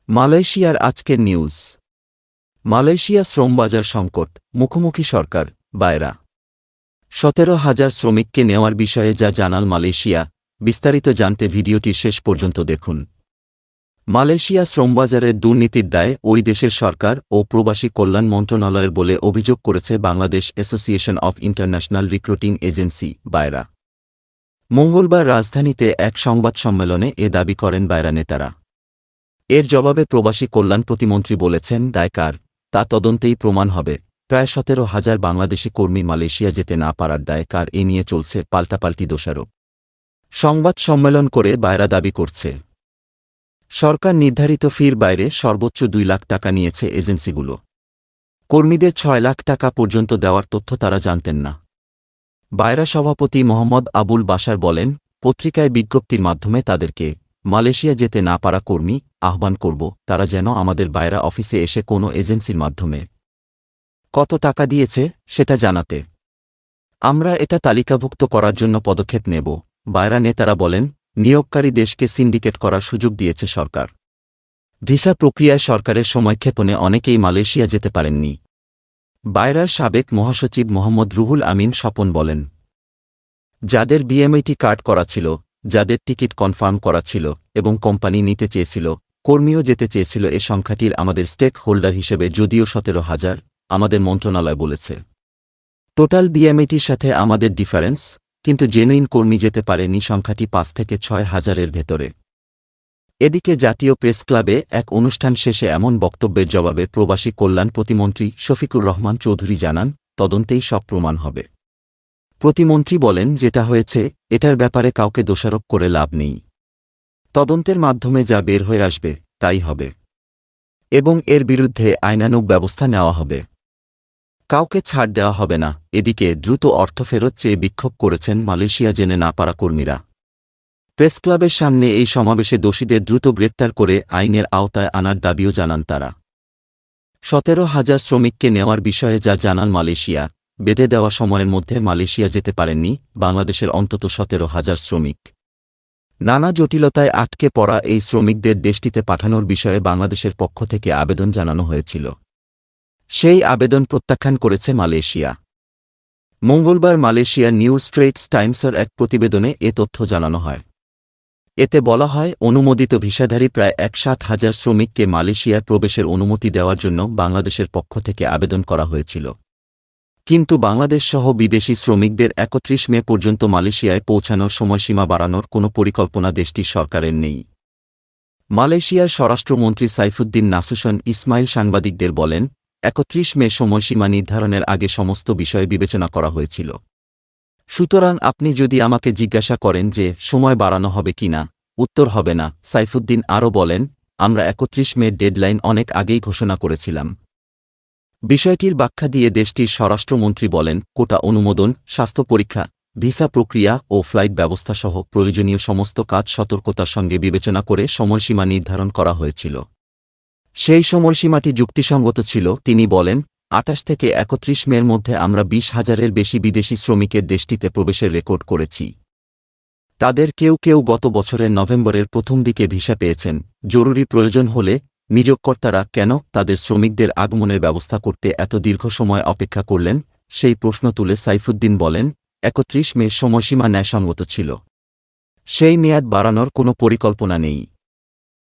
মালয়েশিয়ার আজকের news. Malaysia শ্রমবাজার সংকট, মুখোমুখি সরকার, বায়রা। 17,000 শ্রমিককে নেওয়ার বিষয়ে যা জানাল মালয়েশিয়া, বিস্তারিত জানতে ভিডিওটি শেষ পর্যন্ত দেখুন। মালয়েশিয়া শ্রমবাজারের দুর্নীতির দায়ে ওই দেশের সরকার ও প্রবাসী কল্যাণ মন্ত্রণালয়ের বলে অভিযোগ করেছে Bangladesh Association of International Recruiting Agency, BAIRA. মঙ্গলবার রাজধানীতে এক সংবাদ সম্মেলনে এ দাবি করেন বায়রা নেতারা। এর জবাবে প্রবাসী কল্যাণ প্রতিমন্ত্রী বলেছেন, দায় কার তা তদন্তেই প্রমাণ হবে। প্রায় 17,000 বাংলাদেশি কর্মী মালয়েশিয়া যেতে না পারার দায় কার, এ নিয়ে চলছে পাল্টাপাল্টি দোষারোপ। সংবাদ সম্মেলন করে বায়রা দাবি করছে, সরকার নির্ধারিত ফির বাইরে সর্বোচ্চ 2 লাখ টাকা নিয়েছে এজেন্সিগুলো। কর্মীদের 6 লাখ টাকা পর্যন্ত দেওয়ার তথ্য তারা জানতেন না। বায়রা সভাপতি মোহাম্মদ আবুল বাশার বলেন, পত্রিকায় বিজ্ঞপ্তির মাধ্যমে তাদেরকে মালয়েশিয়া যেতে না পারা কর্মী আহ্বান করব তারা যেন আমাদের বায়রা অফিসে এসে কোনো এজেন্সির মাধ্যমে কত টাকা দিয়েছে সেটা জানাতে। আমরা এটা তালিকাভুক্ত করার জন্য পদক্ষেপ নেব। বায়রা নেতারা বলেন, নিয়োগকারী দেশকে সিন্ডিকেট করার সুযোগ দিয়েছে সরকার। ভিসা প্রক্রিয়ায় সরকারের সময়ক্ষেপণে অনেকেই মালয়েশিয়া যেতে পারেননি। বায়রার সাবেক মহাসচিব মোহাম্মদ রুহুল আমিন স্বপন বলেন, যাদের বিএমআইটি কার্ড করা ছিল, যাদের টিকিট কনফার্ম করা ছিল এবং কোম্পানি নিতে চেয়েছিল, কর্মীও যেতে চেয়েছিল, এ সংখ্যাটির আমাদের স্টেক হোল্ডার হিসেবে যদিও 17,000 আমাদের মন্ত্রণালয় বলেছে। টোটাল বিএমআইটির সাথে আমাদের ডিফারেন্স, কিন্তু জেনুইন কর্মী যেতে পারেনি সংখ্যাটি 5 থেকে 6,000-এর ভেতরে। এদিকে জাতীয় প্রেস ক্লাবে এক অনুষ্ঠান শেষে এমন বক্তব্যের জবাবে প্রবাসী কল্যাণ প্রতিমন্ত্রী শফিকুর রহমান চৌধুরী জানান, তদন্তেই সব প্রমাণ হবে। প্রতিমন্ত্রী বলেন, যেটা হয়েছে এটার ব্যাপারে কাউকে দোষারোপ করে লাভ নেই। তদন্তের মাধ্যমে যা বের হয়ে আসবে তাই হবে এবং এর বিরুদ্ধে আইনানুগ ব্যবস্থা নেওয়া হবে। কাউকে ছাড় দেওয়া হবে না। এদিকে দ্রুত অর্থ ফেরত চেয়ে বিক্ষোভ করেছেন মালয়েশিয়া জেনে না পারা কর্মীরা। প্রেসক্লাবের সামনে এই সমাবেশে দোষীদের দ্রুত গ্রেপ্তার করে আইনের আওতায় আনার দাবিও জানান তারা। 17,000 শ্রমিককে নেওয়ার বিষয়ে যা জানান মালয়েশিয়া, বেঁধে দেওয়া সময়ের মধ্যে মালয়েশিয়া যেতে পারেননি বাংলাদেশের অন্তত 17,000 শ্রমিক। নানা জটিলতায় আটকে পড়া এই শ্রমিকদের দেশটিতে পাঠানোর বিষয়ে বাংলাদেশের পক্ষ থেকে আবেদন জানানো হয়েছিল। সেই আবেদন প্রত্যাখ্যান করেছে মালয়েশিয়া। মঙ্গলবার মালয়েশিয়া নিউ স্ট্রেইটস টাইমসের এক প্রতিবেদনে এ তথ্য জানানো হয়। এতে বলা হয়, অনুমোদিত ভিসাধারী প্রায় 7,000 শ্রমিককে মালয়েশিয়ায় প্রবেশের অনুমতি দেওয়ার জন্য বাংলাদেশের পক্ষ থেকে আবেদন করা হয়েছিল। কিন্তু বাংলাদেশসহ বিদেশি শ্রমিকদের 31 মে পর্যন্ত মালয়েশিয়ায় পৌঁছানোর সময়সীমা বাড়ানোর কোনো পরিকল্পনা দেশটির সরকারের নেই। মালয়েশিয়ার স্বরাষ্ট্রমন্ত্রী সাইফুদ্দিন নাসুশন ইসমাইল সাংবাদিকদের বলেন, 31 মে সময়সীমা নির্ধারণের আগে সমস্ত বিষয়ে বিবেচনা করা হয়েছিল। সুতরাং আপনি যদি আমাকে জিজ্ঞাসা করেন যে সময় বাড়ানো হবে কিনা, উত্তর হবে না। সাইফুদ্দিন আরও বলেন, আমরা 31 মে ডেডলাইন অনেক আগেই ঘোষণা করেছিলাম। বিষয়টির ব্যাখ্যা দিয়ে দেশটির স্বরাষ্ট্রমন্ত্রী বলেন, কোটা অনুমোদন, স্বাস্থ্য পরীক্ষা, ভিসা প্রক্রিয়া ও ফ্লাইট ব্যবস্থাসহ প্রয়োজনীয় সমস্ত কাজ সতর্কতার সঙ্গে বিবেচনা করে সময়সীমা নির্ধারণ করা হয়েছিল। সেই সময়সীমাটি যুক্তিসঙ্গত ছিল। তিনি বলেন, 28 থেকে 31 মের মধ্যে আমরা 20,000-এর বেশি বিদেশি শ্রমিকের দেশটিতে প্রবেশের রেকর্ড করেছি। তাদের কেউ কেউ গত বছরের নভেম্বরের প্রথম দিকে ভিসা পেয়েছেন। জরুরি প্রয়োজন হলে নিয়োগকর্তারা কেন তাদের শ্রমিকদের আগমনের ব্যবস্থা করতে এত দীর্ঘ সময় অপেক্ষা করলেন, সেই প্রশ্ন তুলে সাইফুদ্দিন বলেন, 31 মে সময়সীমা ন্যায়সঙ্গত ছিল। সেই মেয়াদ বাড়ানোর কোনো পরিকল্পনা নেই।